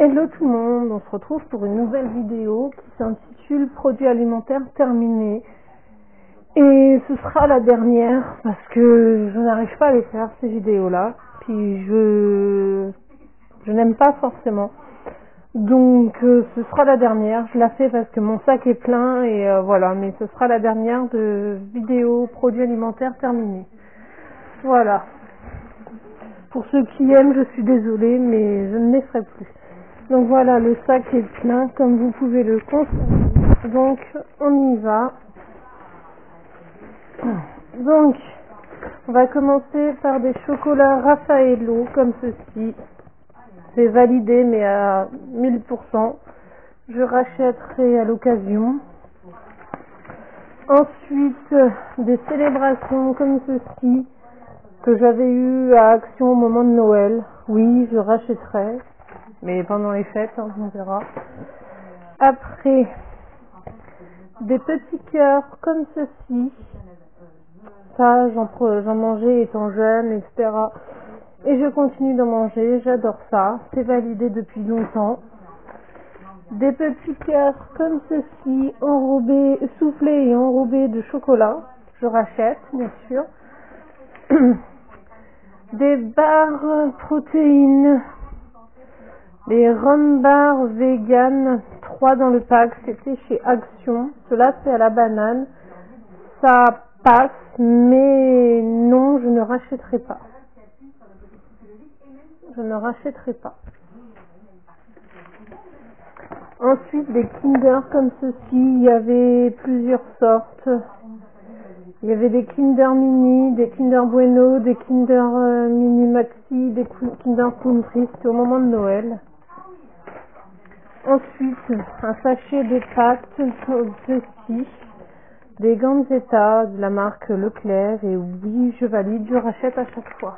Hello tout le monde, on se retrouve pour une nouvelle vidéo qui s'intitule Produits alimentaires terminés. Et ce sera la dernière parce que je n'arrive pas à les faire ces vidéos-là. Puis je n'aime pas forcément. Donc ce sera la dernière, je la fais parce que mon sac est plein et voilà. Mais ce sera la dernière de vidéos produits alimentaires terminés. Voilà. Pour ceux qui aiment, je suis désolée, mais je ne les ferai plus. Donc voilà, le sac est plein, comme vous pouvez le constater. Donc, on y va. Donc, on va commencer par des chocolats Raffaello, comme ceci. C'est validé, mais à 1000%. Je rachèterai à l'occasion. Ensuite, des célébrations comme ceci, que j'avais eu à Action au moment de Noël. Oui, je rachèterai. Mais pendant les fêtes, hein, on verra. Après, des petits cœurs comme ceci. Ça, j'en mangeais étant jeune, etc. Et je continue d'en manger, j'adore ça. C'est validé depuis longtemps. Des petits cœurs comme ceci, enrobés, soufflés et enrobés de chocolat. Je rachète, bien sûr. Des barres protéines. Les Rum Bar Vegan, 3 dans le pack, c'était chez Action. Cela c'est à la banane. Ça passe, mais non, je ne rachèterai pas. Je ne rachèterai pas. Ensuite, des Kinder comme ceci. Il y avait plusieurs sortes. Il y avait des Kinder Mini, des Kinder Bueno, des Kinder Mini Maxi, des Kinder Country. C'était au moment de Noël. Ensuite, un sachet de pâtes, ceci, des Ganzetta de la marque Leclerc, et oui, je valide, je rachète à chaque fois.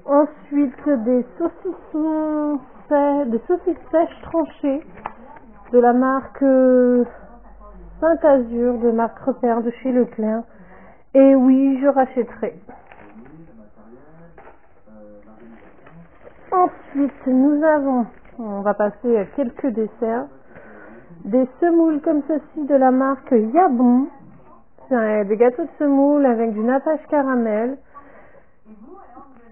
Ensuite, des saucissons, des saucisses sèches tranchées de la marque Saint-Azur, de marque Repère de chez Leclerc, et oui, je rachèterai. Ensuite, nous avons... On va passer à quelques desserts. Des semoules comme ceci de la marque Yabon. C'est des gâteaux de semoule avec du nappage caramel.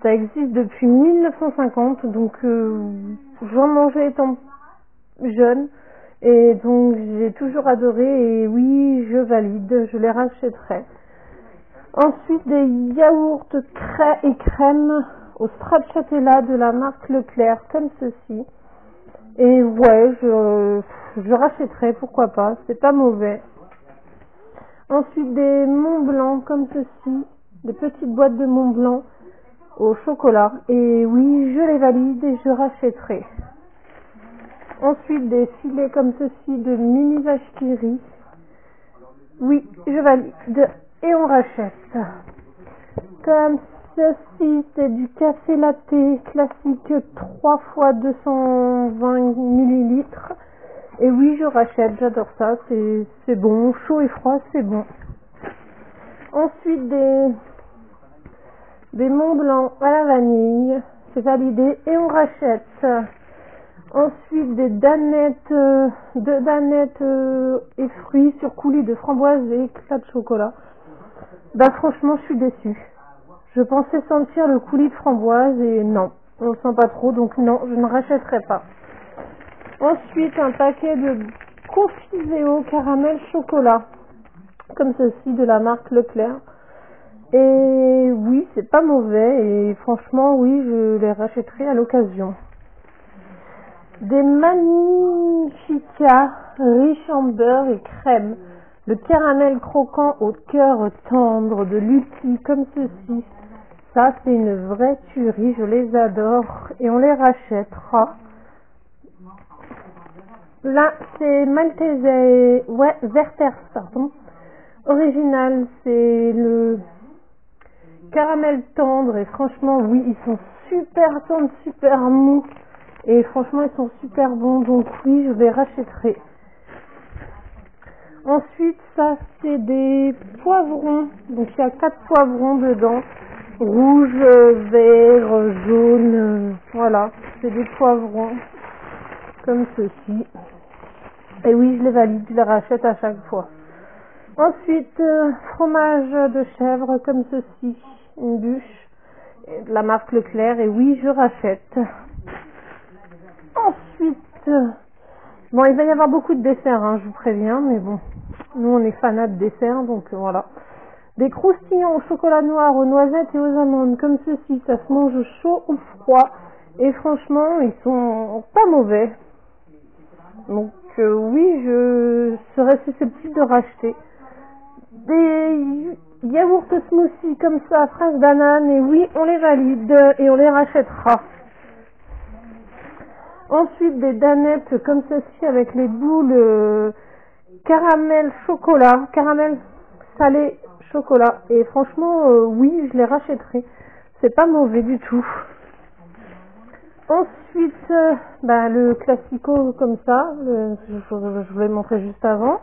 Ça existe depuis 1950, donc j'en mangeais étant jeune. Et donc j'ai toujours adoré et oui, je valide, je les rachèterai. Ensuite, des yaourts et crème au stracciatella de la marque Leclerc, comme ceci. Et ouais, je rachèterai, pourquoi pas, c'est pas mauvais. Ensuite, des Mont Blanc comme ceci, des petites boîtes de Mont Blanc au chocolat. Et oui, je les valide et je rachèterai. Ensuite, des filets comme ceci de mini vache qui rit. Oui, je valide et on rachète. Comme ceci, c'est du café latte classique 3 fois 220 ml. Et oui, je rachète, j'adore ça, c'est bon, chaud et froid, c'est bon. Ensuite, des Mont Blanc à la vanille, c'est validé et on rachète. Ensuite, des danettes, et fruits sur coulis de framboise et éclat de chocolat. Bah franchement, je suis déçue. Je pensais sentir le coulis de framboise et non, on le sent pas trop, donc non, je ne rachèterai pas. Ensuite, un paquet de Confiseo caramel chocolat, comme ceci de la marque Leclerc. Et oui, c'est pas mauvais et franchement, oui, je les rachèterai à l'occasion. Des Magnifica riches en beurre et crème. Le caramel croquant au cœur tendre de Lucky, comme ceci. Ça, c'est une vraie tuerie, je les adore et on les rachètera. Là, c'est Malteser, Werther's, pardon. Original, c'est le caramel tendre et franchement, oui, ils sont super tendres, super mous et franchement, ils sont super bons, donc oui, je les rachèterai. Ensuite, ça, c'est des poivrons, donc il y a 4 poivrons dedans. Rouge, vert, jaune, voilà, c'est des poivrons. comme ceci. Et oui, je les valide, je les rachète à chaque fois. Ensuite, fromage de chèvre comme ceci, une bûche de la marque Leclerc. Et oui, je rachète. Ensuite, bon, il va y avoir beaucoup de desserts, hein, je vous préviens, mais bon, nous on est fanats de desserts, donc voilà. Des croustillons au chocolat noir, aux noisettes et aux amandes, comme ceci, ça se mange chaud ou froid, et franchement, ils sont pas mauvais. Donc oui, je serais susceptible de racheter. Des yaourts smoothie comme ça, fraise banane, et oui, on les valide et on les rachètera. Ensuite, des danettes comme ceci avec les boules caramel chocolat, caramel salé chocolat. Et franchement, oui, je les rachèterai. C'est pas mauvais du tout. Ensuite, le classico comme ça, je vous l'ai montré juste avant.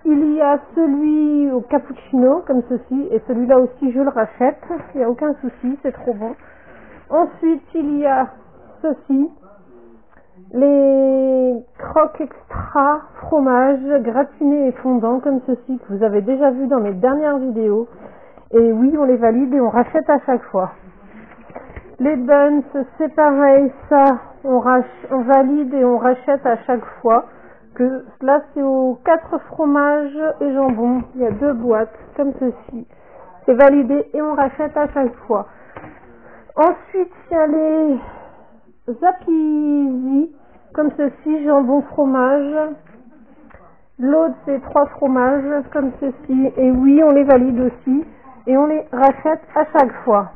Il y a celui au cappuccino comme ceci, et celui-là aussi je le rachète. Il n'y a aucun souci, c'est trop bon. Ensuite, il y a ceci, les croques extra fromage gratiné et fondant comme ceci que vous avez déjà vu dans mes dernières vidéos. Et oui, on les valide et on rachète à chaque fois. Les buns, c'est pareil, ça on valide et on rachète à chaque fois. Que là c'est aux 4 fromages et jambon. Il y a 2 boîtes comme ceci. C'est validé et on rachète à chaque fois. Ensuite, il y a les Zappizi, comme ceci, jambon fromage. L'autre, c'est 3 fromages, comme ceci. Et oui, on les valide aussi. Et on les rachète à chaque fois.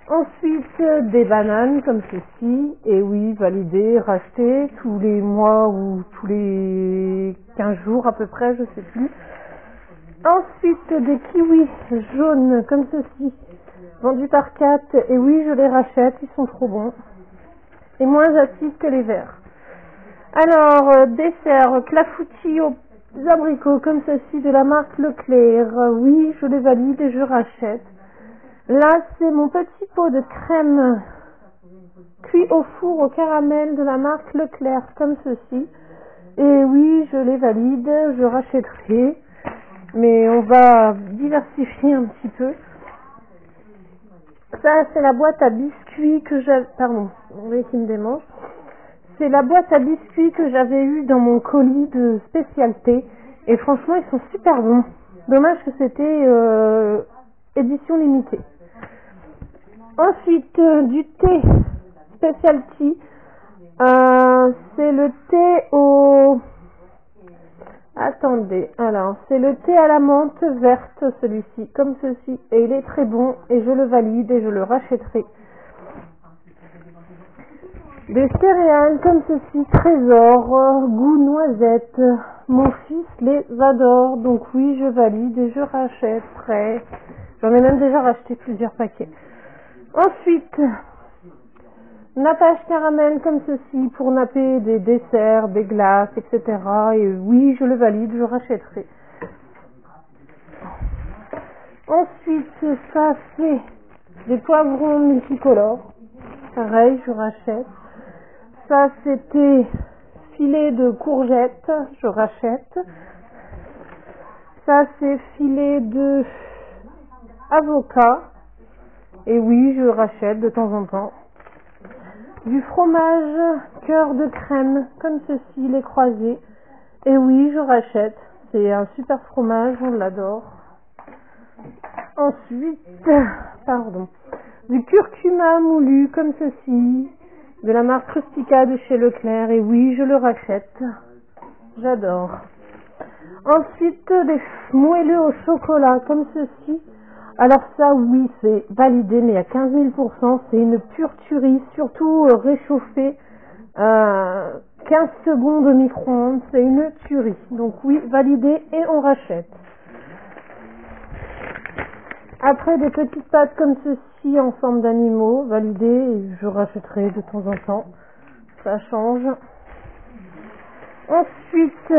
Ensuite, des bananes, comme ceci. Et oui, validé, racheté tous les mois ou tous les 15 jours à peu près, je sais plus. Ensuite, des kiwis jaunes, comme ceci. Vendus par 4, et oui, je les rachète, ils sont trop bons. Et moins acides que les verts. Alors, dessert, clafoutis aux abricots, comme ceci, de la marque Leclerc. Oui, je les valide et je rachète. Là, c'est mon petit pot de crème cuit au four au caramel de la marque Leclerc, comme ceci. Et oui, je les valide, je rachèterai. Mais on va diversifier un petit peu. Ça, c'est la boîte à biscuits que j'avais... Pardon, vous voyez qu'il me démange. C'est la boîte à biscuits que j'avais eue dans mon colis de spécialité. Et franchement, ils sont super bons. Dommage que c'était édition limitée. Ensuite, du thé specialty. C'est le thé au... Attendez, alors, c'est le thé à la menthe verte, celui-ci, comme ceci. Et il est très bon, et je le valide, et je le rachèterai. Des céréales, comme ceci, trésor, goût noisette. Mon fils les adore, donc oui, je valide, et je rachèterai. J'en ai même déjà racheté plusieurs paquets. Ensuite, nappage caramel comme ceci pour napper des desserts, des glaces, etc. Et oui, je le valide, je rachèterai. Ensuite, ça c'est des poivrons multicolores. Pareil, je rachète. Ça c'était filet de courgettes, je rachète. Ça c'est filet de avocat. Et oui, je rachète de temps en temps. Du fromage cœur de crème, comme ceci, les croisés. Et oui, je rachète. C'est un super fromage, on l'adore. Ensuite, du curcuma moulu, comme ceci, de la marque Rustica de chez Leclerc. Et oui, je le rachète. J'adore. Ensuite, des moelleux au chocolat, comme ceci. Alors ça, oui, c'est validé, mais à 15 000%, c'est une pure tuerie, surtout réchauffé 15 secondes au micro-ondes, c'est une tuerie. Donc oui, validé et on rachète. Après, des petites pâtes comme ceci en forme d'animaux, validé, et je rachèterai de temps en temps. Ça change. Ensuite...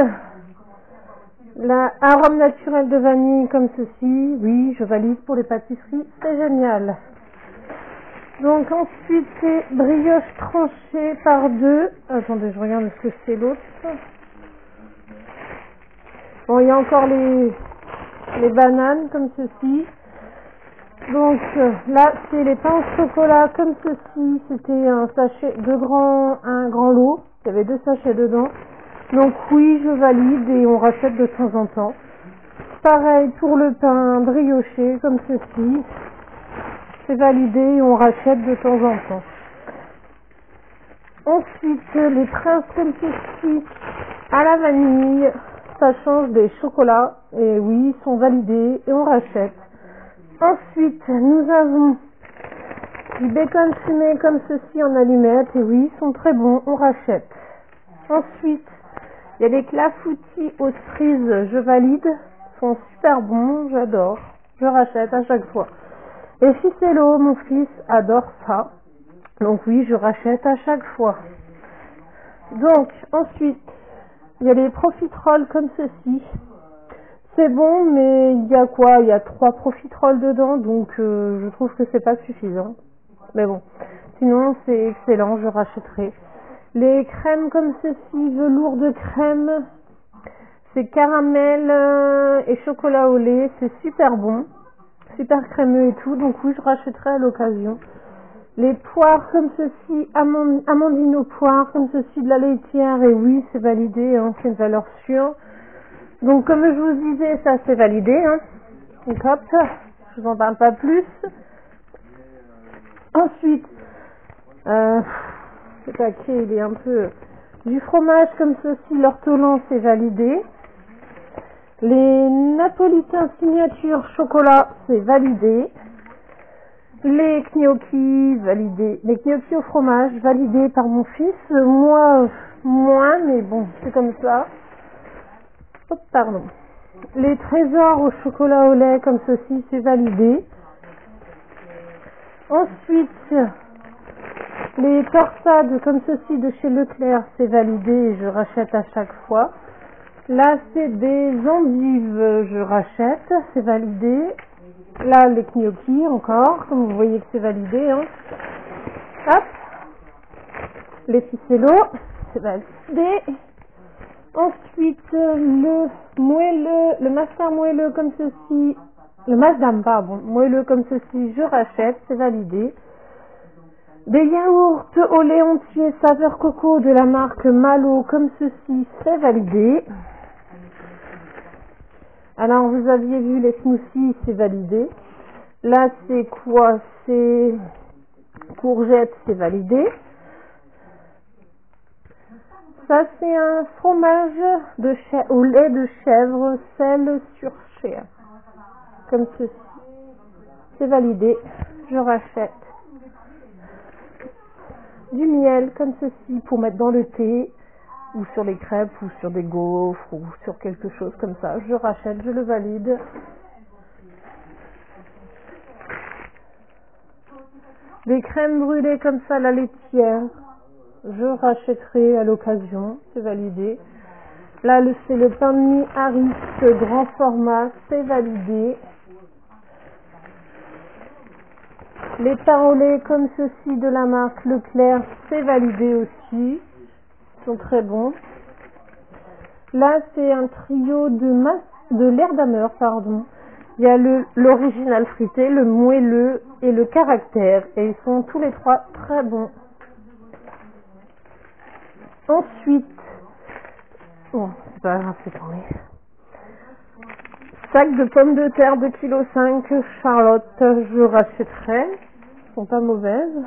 arôme naturel de vanille comme ceci, oui, je valide pour les pâtisseries, c'est génial. Donc ensuite, c'est brioche tranchée par 2. Attendez, je regarde ce que c'est l'autre. Bon, il y a encore les bananes comme ceci. Donc là, c'est les pains au chocolat comme ceci. C'était un sachet, un grand lot. Il y avait 2 sachets dedans. Donc oui, je valide et on rachète de temps en temps. Pareil pour le pain brioché comme ceci. C'est validé et on rachète de temps en temps. Ensuite, les princes comme ceci à la vanille. Ça change des chocolats. Et oui, ils sont validés et on rachète. Ensuite, nous avons du bacon fumé comme ceci en allumettes. Et oui, ils sont très bons, on rachète. Ensuite, il y a des clafoutis aux cerises, je valide. Ils sont super bons, j'adore. Je rachète à chaque fois. Et Ficello, mon fils, adore ça. Donc oui, je rachète à chaque fois. Donc, ensuite, il y a des profiteroles comme ceci. C'est bon, mais il y a quoi? Il y a 3 profiteroles dedans, donc je trouve que c'est pas suffisant. Mais bon, sinon c'est excellent, je rachèterai. Les crèmes comme ceci, velours de crème, c'est caramel et chocolat au lait, c'est super bon, super crémeux et tout, donc oui, je rachèterai à l'occasion. Les poires comme ceci, amandine aux poires, comme ceci, de la laitière, et oui, c'est validé, hein, c'est une valeur sûre. Donc comme je vous disais, ça c'est validé, hein. Donc hop, je vous en parle pas plus. Ensuite, ce paquet il est un peu... Du fromage comme ceci, l'ortolan c'est validé. Les napolitains signature chocolat c'est validé. Les gnocchis validés. Les gnocchis au fromage validés par mon fils. Moi, moins, mais bon, c'est comme ça. Oh, pardon. Les trésors au chocolat au lait comme ceci, c'est validé. Ensuite, les torsades comme ceci de chez Leclerc, c'est validé et je rachète à chaque fois. Là, c'est des endives, je rachète, c'est validé. Là, les gnocchis encore, comme vous voyez que c'est validé. Hein. Hop. Les ficello, c'est validé. Ensuite, le moelleux, le master moelleux comme ceci, le masdam, pardon, moelleux comme ceci, je rachète, c'est validé. Des yaourts au lait entier saveur coco de la marque Malo comme ceci, c'est validé. Alors, vous aviez vu les smoothies, c'est validé. Là, c'est quoi? C'est courgettes, c'est validé. Ça, c'est un fromage au lait de chèvre, sel sur chair. Comme ceci. C'est validé. Je rachète. Du miel, comme ceci, pour mettre dans le thé, ou sur les crêpes, ou sur des gaufres, ou sur quelque chose comme ça. Je rachète, je le valide. Des crèmes brûlées comme ça, la laitière. Je rachèterai à l'occasion, c'est validé. Là, c'est le pain de mie Harris grand format, c'est validé. Les pains au lait comme ceci de la marque Leclerc, c'est validé aussi. Ils sont très bons. Là, c'est un trio de l'Erdammer, pardon. Il y a l'original frité, le moelleux et le caractère. Et ils sont tous les 3 très bons. Ensuite, bon, c'est pas grave, c'est tombé. Sac de pommes de terre de 2,5 kg Charlotte, je rachèterai. Elles sont pas mauvaises.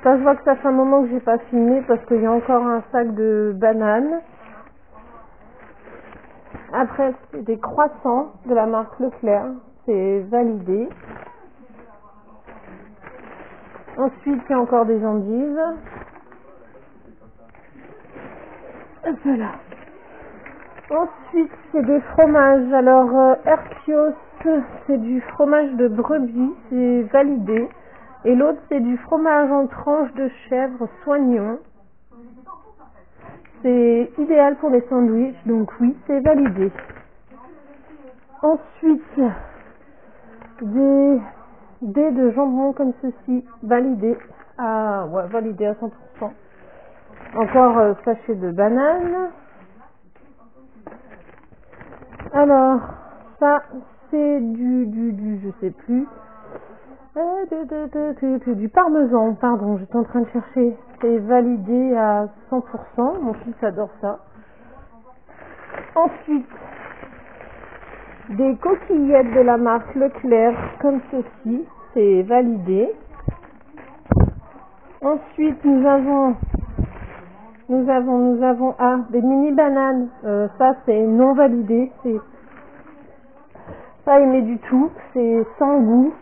Ça, je vois que ça fait un moment que j'ai pas filmé parce qu'il y a encore un sac de bananes. Après, c'est des croissants de la marque Leclerc. C'est validé. Ensuite, il y a encore des endives. Voilà. Ensuite, c'est des fromages. Alors, Herpios, c'est du fromage de brebis, c'est validé. Et l'autre, c'est du fromage en tranches de chèvre soignon. C'est idéal pour les sandwichs, donc oui, c'est validé. Ensuite, des dés de jambon comme ceci, validé à, ouais, validé à 100%. Encore sachet de banane. Alors, ça, c'est du, je sais plus, du parmesan, pardon, j'étais en train de chercher. C'est validé à 100%, mon fils adore ça. Ensuite, des coquillettes de la marque Leclerc, comme ceci, c'est validé. Ensuite, nous avons des mini bananes, ça c'est non validé, c'est pas aimé du tout, c'est sans goût.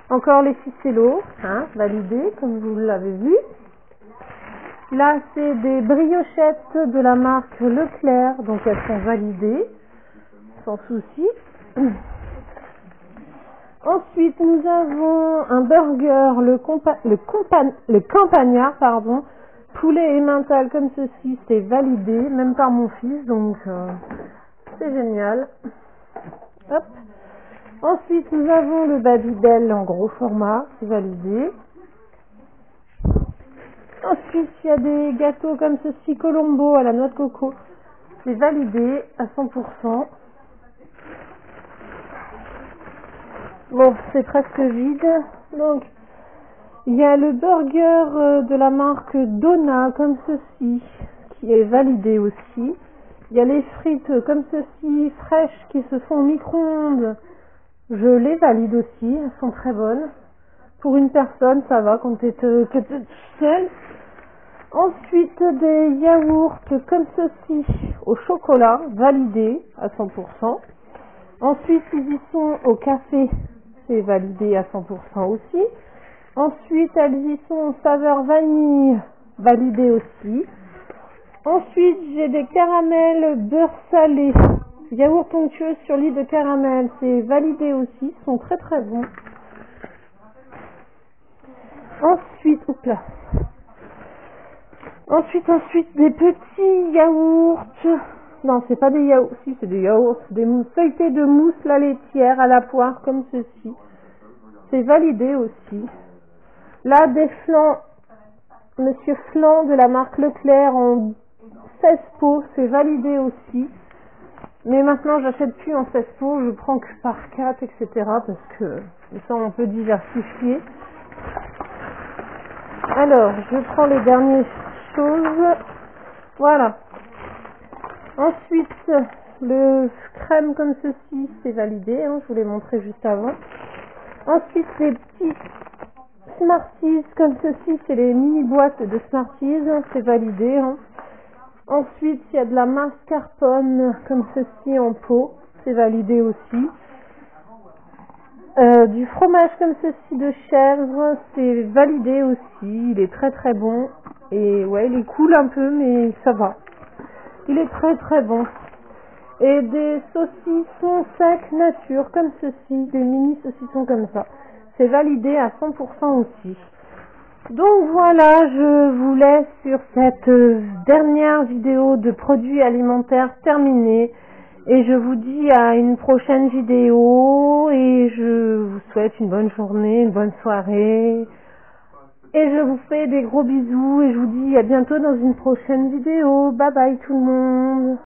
Encore les ficellos, hein, validé, comme vous l'avez vu. Là, c'est des briochettes de la marque Leclerc, donc elles sont validées, sans souci. Ensuite, nous avons un burger, le campagnard, pardon, poulet emmental comme ceci, c'est validé, même par mon fils, donc c'est génial. Hop. Ensuite, nous avons le Babybel en gros format, c'est validé. Ensuite, il y a des gâteaux comme ceci, Colombo à la noix de coco, c'est validé à 100%. Bon, c'est presque vide. Donc, il y a le burger de la marque Donna comme ceci, qui est validé aussi. Il y a les frites comme ceci, fraîches, qui se font au micro-ondes. Je les valide aussi, elles sont très bonnes. Pour une personne, ça va quand tu es seule. Ensuite, des yaourts comme ceci, au chocolat, validés à 100%. Ensuite, ils y sont au café, c'est validé à 100% aussi. Ensuite, elles y sont saveur vanille, validé aussi. Ensuite, j'ai des caramels beurre salé, yaourt onctueux sur lit de caramel, c'est validé aussi, ils sont très très bons. Ensuite, Ensuite, des petits yaourts. Non, c'est pas des yaourts, si c'est des yaourts, des feuilletés de mousse la laitière à la poire comme ceci. C'est validé aussi. Là, des flans, Monsieur Flan de la marque Leclerc en 16 pots, c'est validé aussi. Mais maintenant, j'achète plus en 16 pots, je prends que par 4, etc. parce que ça, on peut diversifier. Alors, je prends les dernières choses. Voilà. Ensuite, le crème comme ceci, c'est validé, hein, je vous l'ai montré juste avant. Ensuite, les petits Smarties comme ceci, c'est les mini boîtes de Smarties, c'est validé. Hein. Ensuite, il y a de la mascarpone comme ceci en pot, c'est validé aussi. Du fromage comme ceci de chèvre, c'est validé aussi, il est très très bon. Et ouais, il est cool un peu, mais ça va. Il est très très bon. Et des saucissons secs nature comme ceci, des mini saucissons comme ça. C'est validé à 100% aussi. Donc voilà, je vous laisse sur cette dernière vidéo de produits alimentaires terminée. Et je vous dis à une prochaine vidéo et je vous souhaite une bonne journée, une bonne soirée. Et je vous fais des gros bisous et je vous dis à bientôt dans une prochaine vidéo. Bye bye tout le monde.